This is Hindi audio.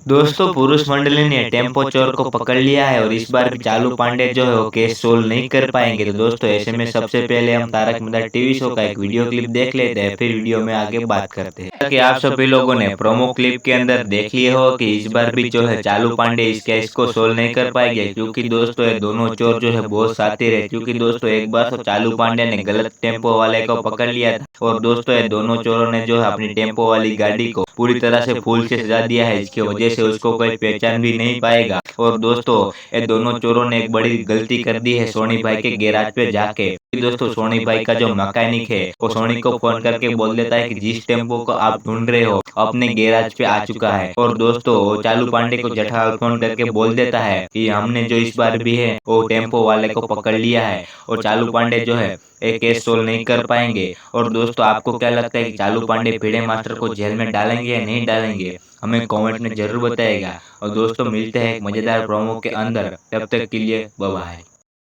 दोस्तों पुरुष मंडली ने टेम्पो चोर को पकड़ लिया है और इस बार भी चालू पांडे जो है वो केस सोल्व नहीं कर पाएंगे। तो दोस्तों ऐसे में सबसे पहले हम तारक मेहता टीवी शो का एक वीडियो क्लिप देख लेते हैं, फिर वीडियो में आगे बात करते हैं। कि आप सभी लोगों ने प्रोमो क्लिप के अंदर देख लिए हो कि इस बार भी जो है चालू पांडे इस केस को सोल्व नहीं कर पाएंगे, क्योंकि दोस्तों ये दोनों चोर जो है बहुत शातिर है। क्योंकि दोस्तों एक बार तो चालू पांडे ने गलत टेम्पो वाले को पकड़ लिया था और दोस्तों ये दोनों चोरों ने जो है अपनी टेम्पो वाली गाड़ी को पूरी तरह से फूल से सजा दिया है। इसकी वजह से उसको कोई पहचान भी नहीं पाएगा। और दोस्तों ये दोनों चोरों ने एक बड़ी गलती कर दी है सोनी भाई के गैराज पे जाके। दोस्तों सोनी भाई का जो मैकेनिक है वो सोनी को फोन करके बोल देता है कि जिस टेम्पो को आप ढूंढ रहे हो अपने गैराज पे आ चुका है। और दोस्तों चालू पांडे को जेठालाल फोन करके बोल देता है कि हमने जो इस बार भी है वो टेम्पो वाले को पकड़ लिया है और चालू पांडे जो है एक केस सोल्व नहीं कर पाएंगे। और दोस्तों आपको क्या लगता है कि चालू पांडे भिड़े मास्टर को जेल में डालेंगे या नहीं डालेंगे, हमें कमेंट में जरूर बताइएगा। और दोस्तों मिलते हैं एक मजेदार प्रोमो के अंदर, तब तक के लिए बाय बाय।